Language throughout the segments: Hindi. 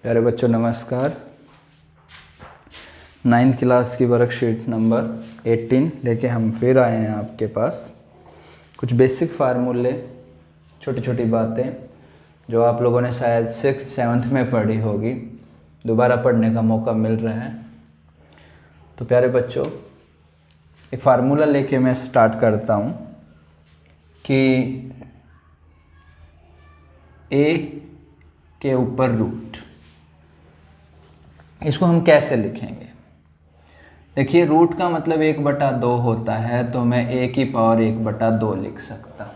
प्यारे बच्चों नमस्कार। 9th क्लास की वर्कशीट नंबर 18 लेके हम फिर आए हैं आपके पास। कुछ बेसिक फार्मूले, छोटी छोटी बातें जो आप लोगों ने शायद 6th 7th में पढ़ी होगी, दोबारा पढ़ने का मौका मिल रहा है। तो प्यारे बच्चों, एक फार्मूला लेके मैं स्टार्ट करता हूँ कि a के ऊपर रूट, इसको हम कैसे लिखेंगे। देखिए, रूट का मतलब 1/2 होता है, तो मैं a की पावर 1/2 लिख सकता हूँ।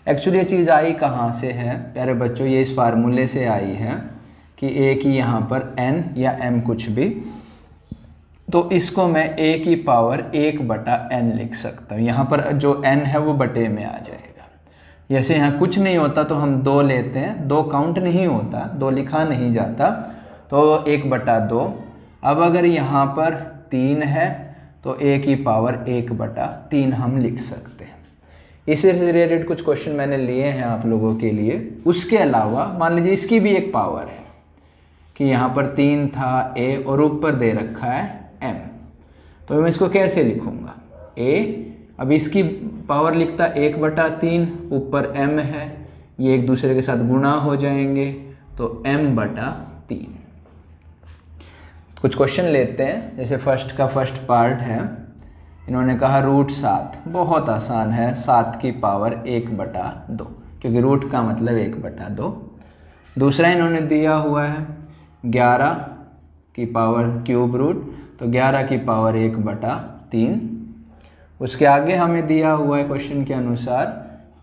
एक्चुअली ये चीज़ आई कहाँ से है प्यारे बच्चों, ये इस फार्मूले से आई है कि a की यहाँ पर n या m कुछ भी, तो इसको मैं a की पावर 1/n लिख सकता हूँ। यहाँ पर जो n है वो बटे में आ जाएगा। जैसे यहाँ कुछ नहीं होता तो हम 2 लेते हैं, 2 काउंट नहीं होता, 2 लिखा नहीं जाता, तो 1/2। अब अगर यहाँ पर 3 है तो a की पावर 1/3 हम लिख सकते हैं। इससे रिलेटेड कुछ क्वेश्चन मैंने लिए हैं आप लोगों के लिए। उसके अलावा मान लीजिए इसकी भी एक पावर है कि यहाँ पर 3 था a और ऊपर दे रखा है m, तो मैं इसको कैसे लिखूँगा। a, अब इसकी पावर लिखता 1/3, ऊपर m है, ये एक दूसरे के साथ गुणा हो जाएंगे, तो m/3। कुछ क्वेश्चन लेते हैं। जैसे फर्स्ट का फर्स्ट पार्ट है, इन्होंने कहा रूट 7, बहुत आसान है, 7 की पावर 1/2, क्योंकि रूट का मतलब 1/2। दूसरा इन्होंने दिया हुआ है 11 की पावर क्यूब रूट, तो 11 की पावर 1/3। उसके आगे हमें दिया हुआ है क्वेश्चन के अनुसार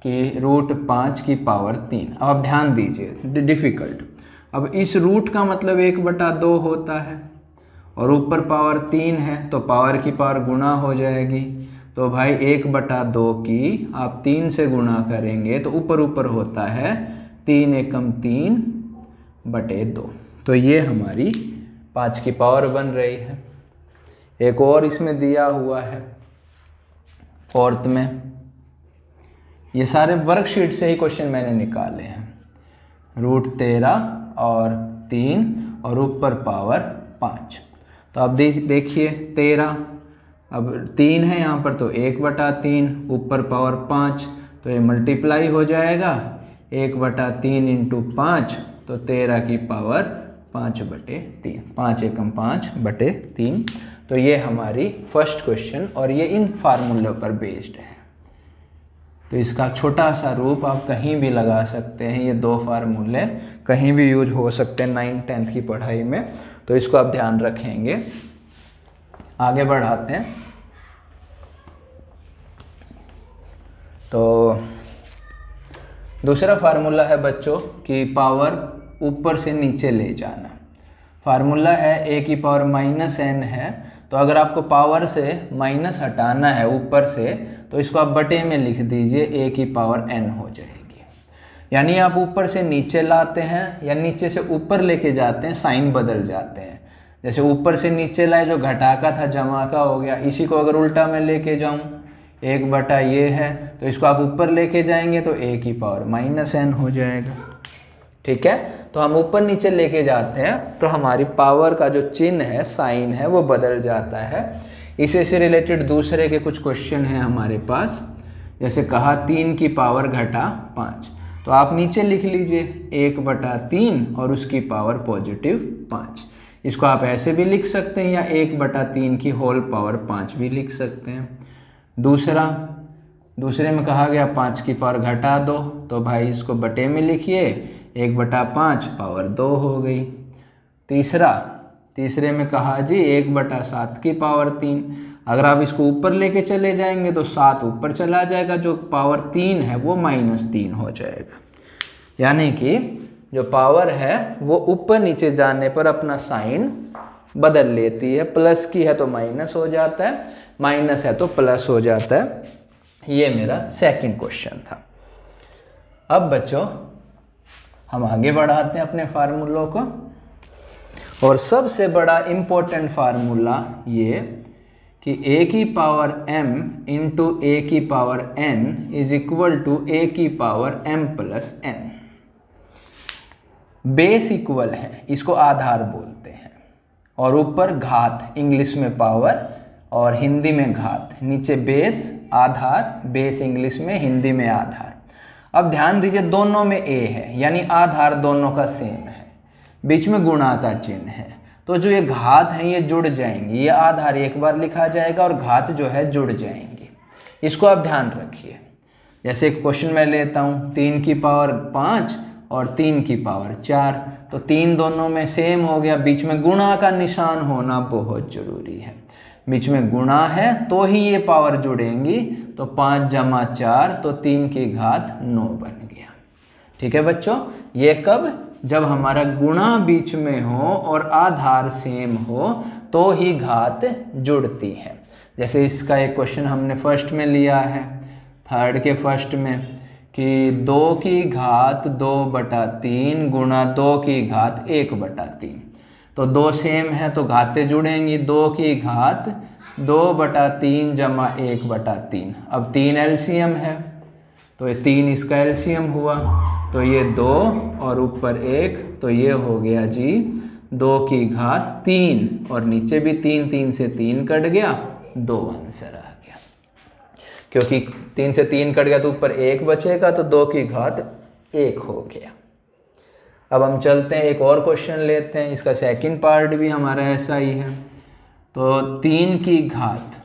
कि रूट 5 की पावर 3। अब आप ध्यान दीजिए, डिफ़िकल्ट। अब इस रूट का मतलब 1/2 होता है और ऊपर पावर 3 है, तो पावर की पावर गुणा हो जाएगी। तो भाई 1/2 की आप 3 से गुणा करेंगे तो ऊपर ऊपर होता है 3 एकम 3/2। तो ये हमारी 5 की पावर बन रही है। एक और इसमें दिया हुआ है फोर्थ में, ये सारे वर्कशीट से ही क्वेश्चन मैंने निकाले हैं। रूट 13 और 3 और ऊपर पावर 5। तो अब देखिए 13, अब 3 है यहाँ पर तो 1/3, ऊपर पावर 5, तो ये मल्टीप्लाई हो जाएगा 1/3 इंटू 5, तो 13 की पावर 5/3, 5 एकम 5/3। तो ये हमारी फर्स्ट क्वेश्चन और ये इन फार्मूलों पर बेस्ड है। तो इसका छोटा सा रूप आप कहीं भी लगा सकते हैं। ये 2 फार्मूले कहीं भी यूज हो सकते हैं 9th 10th की पढ़ाई में, तो इसको आप ध्यान रखेंगे। आगे बढ़ाते हैं। तो दूसरा फार्मूला है बच्चों कि पावर ऊपर से नीचे ले जाना। फार्मूला है a की पावर -n है, तो अगर आपको पावर से माइनस हटाना है ऊपर से, तो इसको आप बटे में लिख दीजिए, a की पावर n हो जाएगी। यानी आप ऊपर से नीचे लाते हैं या नीचे से ऊपर लेके जाते हैं, साइन बदल जाते हैं। जैसे ऊपर से नीचे लाए, जो घटा का था जमा का हो गया। इसी को अगर उल्टा में लेके जाऊं, 1 ये है, तो इसको आप ऊपर लेके जाएंगे तो a की पावर -n हो जाएगा। ठीक है, तो हम ऊपर नीचे लेके जाते हैं तो हमारी पावर का जो चिन्ह है, साइन है, वो बदल जाता है। इसी से रिलेटेड दूसरे के कुछ क्वेश्चन हैं हमारे पास। जैसे कहा 3 की पावर घटा 5, तो आप नीचे लिख लीजिए 1/3 और उसकी पावर +5। इसको आप ऐसे भी लिख सकते हैं या 1/3 की होल पावर 5 भी लिख सकते हैं। दूसरे में कहा गया 5 की पावर घटा 2, तो भाई इसको बटे में लिखिए, 1/5 पावर 2 हो गई। तीसरे में कहा जी 1/7 की पावर 3। अगर आप इसको ऊपर लेके चले जाएंगे तो 7 ऊपर चला जाएगा, जो पावर 3 है वो -3 हो जाएगा। यानी कि जो पावर है वो ऊपर नीचे जाने पर अपना साइन बदल लेती है। प्लस की है तो माइनस हो जाता है, माइनस है तो प्लस हो जाता है। ये मेरा सेकंड क्वेश्चन था। अब बच्चों हम आगे बढ़ाते हैं अपने फार्मूलों को, और सबसे बड़ा इम्पोर्टेंट फार्मूला ये कि a की पावर m इंटू a की power n is equal to a की power m + n। Base equal है, इसको आधार बोलते हैं, और ऊपर घात, इंग्लिश में पावर और हिंदी में घात, नीचे बेस आधार, बेस इंग्लिश में, हिंदी में आधार। अब ध्यान दीजिए दोनों में ए है, यानी आधार दोनों का सेम है, बीच में गुणा का चिन्ह है, तो जो ये घात है ये जुड़ जाएंगी, ये आधार एक बार लिखा जाएगा और घात जो है जुड़ जाएंगी। इसको आप ध्यान रखिए। जैसे एक क्वेश्चन मैं लेता हूँ, 3 की पावर 5 और 3 की पावर 4, तो 3 दोनों में सेम हो गया, बीच में गुणा का निशान होना बहुत जरूरी है, बीच में गुणा है तो ही ये पावर जुड़ेंगी, तो 5 जमा 4 तो 3 की घात 9 बन गया। ठीक है बच्चों, ये कब, जब हमारा गुणा बीच में हो और आधार सेम हो तो ही घात जुड़ती है। जैसे इसका एक क्वेश्चन हमने फर्स्ट में लिया है, थर्ड के फर्स्ट में, कि 2 की घात 2/3 गुणा 2 की घात 1/3, तो 2 सेम है तो घातें जुड़ेंगी, 2 की घात 2/3 जमा 1/3। अब 3 एलसीएम है तो ये 3 इसका एलसीएम हुआ, तो ये 2 और ऊपर 1, तो ये हो गया जी 2 की घात 3, और नीचे भी 3, 3 से 3 कट गया, 2 आंसर आ गया। क्योंकि 3 से 3 कट गया तो ऊपर 1 बचेगा, तो 2 की घात 1 हो गया। अब हम चलते हैं, एक और क्वेश्चन लेते हैं, इसका सेकंड पार्ट भी हमारा ऐसा ही है। तो 3 की घात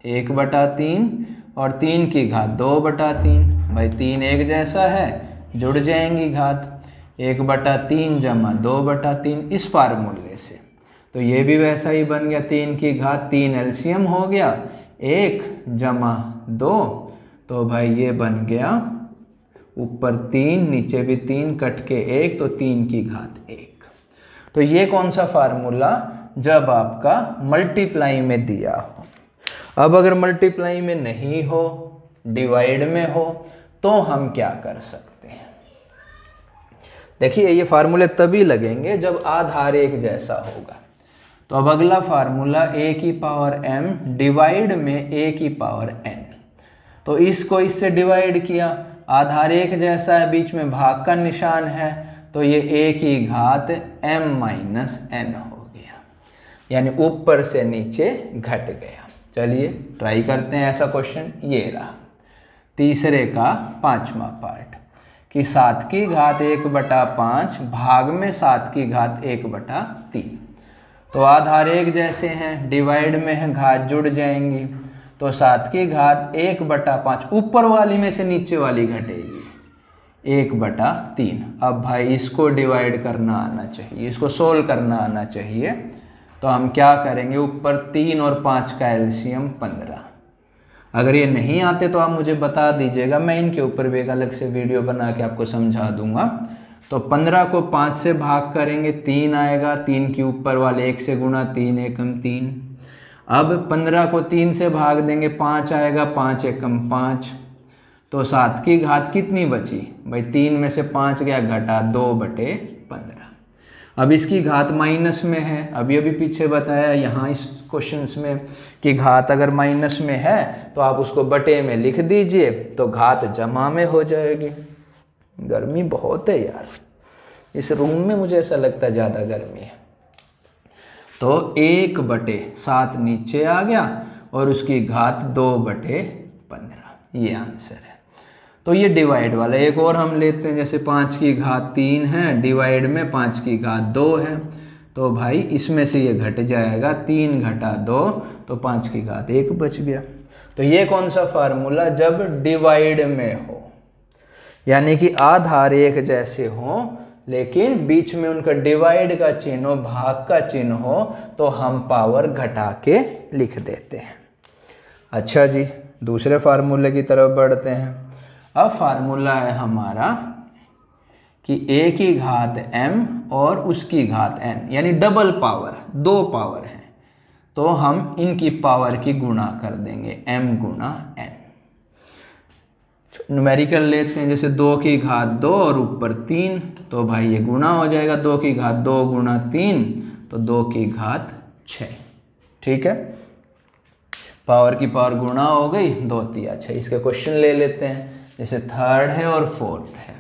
1/3 और 3 की घात 2/3, भाई 3 एक जैसा है, जुड़ जाएंगी घात, 1/3 जमा 2/3 इस फार्मूले से, तो ये भी वैसा ही बन गया, 3 की घात 3 एलसीएम हो गया, 1 जमा 2, तो भाई ये बन गया ऊपर 3 नीचे भी 3 कट के 1, तो 3 की घात 1। तो ये कौन सा फार्मूला, जब आपका मल्टीप्लाई में दिया हो। अब अगर मल्टीप्लाई में नहीं हो, डिवाइड में हो, तो हम क्या कर सकते हैं। देखिए ये फार्मूले तभी लगेंगे जब आधार एक जैसा होगा। तो अब अगला फार्मूला a की पावर m डिवाइड में a की पावर n, तो इसको इससे डिवाइड किया, आधार एक जैसा है, बीच में भाग का निशान है, तो ये a की घात m माइनस n हो गया, यानी ऊपर से नीचे घट गया। चलिए ट्राई करते हैं ऐसा क्वेश्चन, ये रहा तीसरे का 5वां पार्ट, कि 7 की घात 1/5 भाग में 7 की घात 1/3, तो आधार एक जैसे हैं, डिवाइड में है, घात जुड़ जाएंगी, तो 7 की घात 1/5 ऊपर वाली में से नीचे वाली घटेगी 1/3। अब भाई इसको डिवाइड करना आना चाहिए, इसको सोल्व करना आना चाहिए, तो हम क्या करेंगे, ऊपर 3 और 5 का एलसीएम 15। अगर ये नहीं आते तो आप मुझे बता दीजिएगा, मैं इनके ऊपर भी एक अलग से वीडियो बना के आपको समझा दूंगा। तो 15 को 5 से भाग करेंगे, 3 आएगा, 3 की ऊपर वाले 1 से गुणा, 3 एकम 3। अब 15 को 3 से भाग देंगे, 5 आएगा, 5 एकम 5, तो 7 की घात कितनी बची भाई, 3 में से 5 गया, घटा 2/15। अब इसकी घात माइनस में है, अभी अभी पीछे बताया यहाँ इस क्वेश्चंस में कि घात अगर माइनस में है तो आप उसको बटे में लिख दीजिए, तो घात जमा में हो जाएगी। गर्मी बहुत है यार, इस रूम में मुझे ऐसा लगता है ज़्यादा गर्मी है। तो 1/7 नीचे आ गया और उसकी घात 2/15, ये आंसर है। तो ये डिवाइड वाला, एक और हम लेते हैं, जैसे 5 की घात 3 है, डिवाइड में 5 की घात 2 है, तो भाई इसमें से ये घट जाएगा, 3 घटा 2, तो 5 की घात 1 बच गया। तो ये कौन सा फार्मूला, जब डिवाइड में हो, यानी कि आधार एक जैसे हो लेकिन बीच में उनका डिवाइड का चिन्ह हो, भाग का चिन्ह हो, तो हम पावर घटा के लिख देते हैं। अच्छा जी, दूसरे फार्मूले की तरफ बढ़ते हैं। अब फार्मूला है हमारा कि a की घात m और उसकी घात n, यानी डबल पावर, 2 पावर है, तो हम इनकी पावर की गुणा कर देंगे, m गुणा n। न्यूमेरिकल लेते हैं, जैसे 2 की घात 2 और ऊपर 3, तो भाई ये गुणा हो जाएगा, 2 की घात 2 गुणा 3, तो 2 की घात 6। ठीक है, पावर की पावर गुणा हो गई, 2 तिया 6। इसके क्वेश्चन ले लेते हैं, जैसे थर्ड है और फोर्थ है।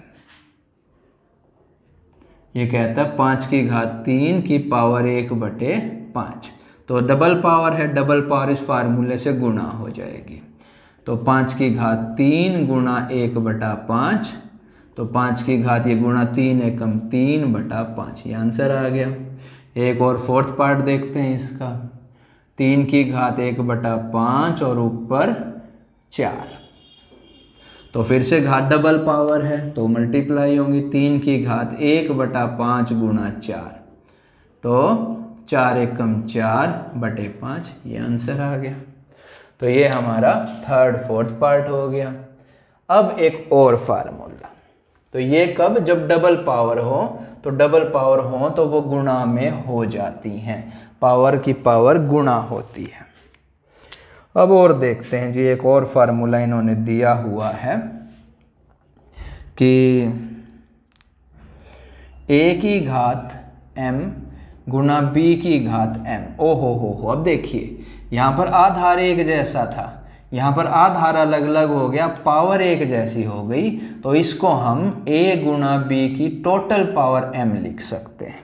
ये कहता है 5 की घात 3 की पावर 1/5। तो डबल पावर है, डबल पावर इस फार्मूले से गुणा हो जाएगी। तो 5 की घात 3 गुणा 1/5, तो 5 की घात ये गुणा 3 एकम 3/5, ये आंसर आ गया। एक और फोर्थ पार्ट देखते हैं इसका। 3 की घात 1/5 और ऊपर 4, तो फिर से घात डबल पावर है तो मल्टीप्लाई होंगी। 3 की घात 1/5 गुणा 4, तो 4 एकम 4/5, ये आंसर आ गया। तो ये हमारा थर्ड फोर्थ पार्ट हो गया। अब एक और फार्मूला, तो ये कब, जब डबल पावर हो, तो डबल पावर हो तो वो गुणा में हो जाती हैं, पावर की पावर गुणा होती है। अब और देखते हैं जी, एक और फार्मूला इन्होंने दिया हुआ है कि a की घात m गुणा b की घात m। ओ हो, अब देखिए यहाँ पर आधार एक जैसा था, यहाँ पर आधार अलग अलग हो गया, पावर एक जैसी हो गई, तो इसको हम a गुणा b की टोटल पावर m लिख सकते हैं।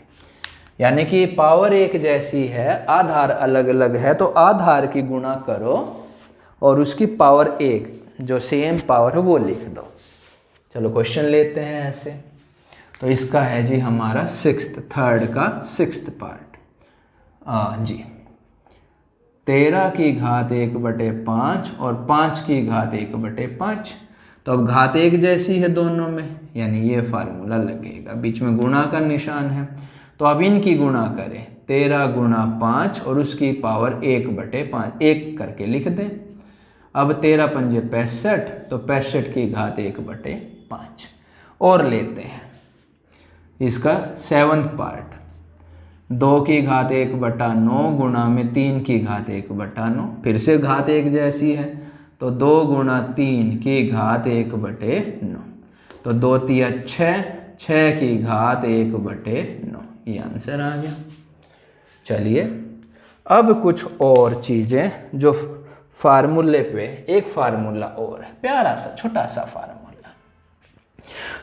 यानी कि पावर एक जैसी है, आधार अलग अलग है, तो आधार की गुणा करो और उसकी पावर एक जो सेम पावर है वो लिख दो। चलो क्वेश्चन लेते हैं ऐसे। तो इसका है जी हमारा थर्ड का सिक्स्थ पार्ट जी। 13 की घात 1/5 और 5 की घात 1/5। तो अब घात एक जैसी है दोनों में, यानी ये फार्मूला लगेगा, बीच में गुणा का निशान है। तो अब इनकी गुणा करें, 13 गुणा 5 और उसकी पावर 1/5, 1 करके लिख दें। अब 13 पंजे 65, तो 65 की घात 1/5। और लेते हैं इसका सेवंथ पार्ट, 2 की घात 1/9 गुणा में 3 की घात 1/9, फिर से घात एक जैसी है, तो 2 गुणा 3 की घात 1/9, तो 2 तिया 6, 6 की घात 1/9, ये आंसर आ गया। चलिए अब कुछ और चीज़ें जो फार्मूले पे, एक फार्मूला और है, प्यारा सा छोटा सा फार्मूला,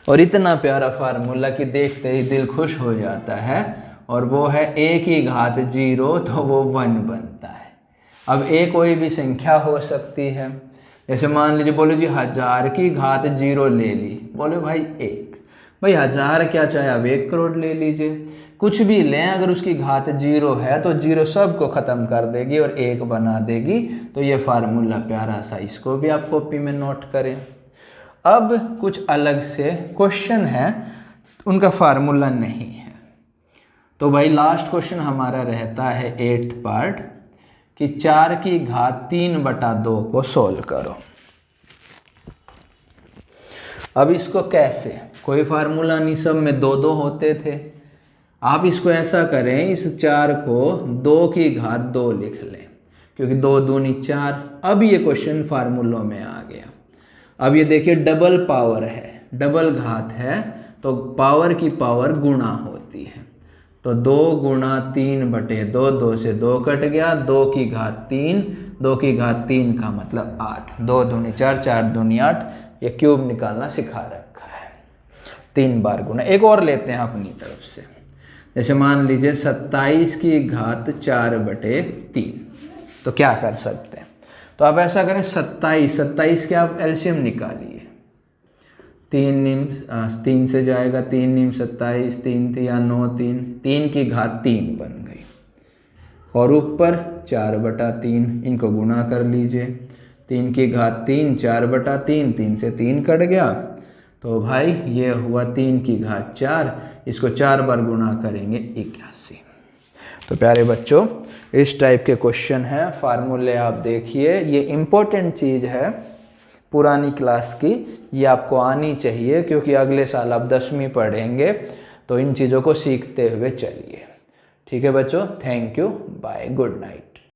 और इतना प्यारा फार्मूला कि देखते ही दिल खुश हो जाता है, और वो है a की घात 0 तो वो 1 बनता है। अब a कोई भी संख्या हो सकती है, जैसे मान लीजिए बोलो जी 1000 की घात 0 ले ली, बोले भाई 1, भाई 1000 क्या चाहे आप 1 करोड़ ले लीजिए, कुछ भी लें, अगर उसकी घात 0 है तो 0 सब को ख़त्म कर देगी और 1 बना देगी। तो ये फार्मूला प्यारा सा, इसको भी आप कॉपी में नोट करें। अब कुछ अलग से क्वेश्चन है, उनका फार्मूला नहीं है, तो भाई लास्ट क्वेश्चन हमारा रहता है 8th पार्ट कि 4 की घात 3/2 को सोल्व करो। अब इसको कैसे, कोई फार्मूला नहीं, सब में 2 होते थे। आप इसको ऐसा करें, इस 4 को 2 की घात 2 लिख लें, क्योंकि 2 दूनी 4। अब ये क्वेश्चन फार्मूलों में आ गया। अब ये देखिए डबल पावर है, डबल घात है, तो पावर की पावर गुणा होती है। तो 2 गुणा 3/2, 2 से 2 कट गया, 2 की घात 3, 2 की घात 3 का मतलब 8, 2 दूनी 4, 4 दूनी 8, ये क्यूब निकालना सिखा रखा है, 3 बार गुणा। एक और लेते हैं अपनी तरफ से, जैसे मान लीजिए 27 की घात 4/3, तो क्या कर सकते हैं, तो आप ऐसा करें 27 के आप एलसीएम निकालिए, 3 से जाएगा, 3 नीम 27, 3 तिया 9, 3 की घात 3 बन गई, और ऊपर 4/3, इनको गुणा कर लीजिए, 3 की घात 3, 4/3, 3 से 3 कट गया, तो भाई ये हुआ 3 की घात 4, इसको 4 बार गुणा करेंगे 81। तो प्यारे बच्चों इस टाइप के क्वेश्चन हैं, फार्मूले आप देखिए, ये इम्पोर्टेंट चीज़ है पुरानी क्लास की, ये आपको आनी चाहिए, क्योंकि अगले साल आप 10वीं पढ़ेंगे, तो इन चीज़ों को सीखते हुए चलिए। ठीक है बच्चों, thank you, bye, good night.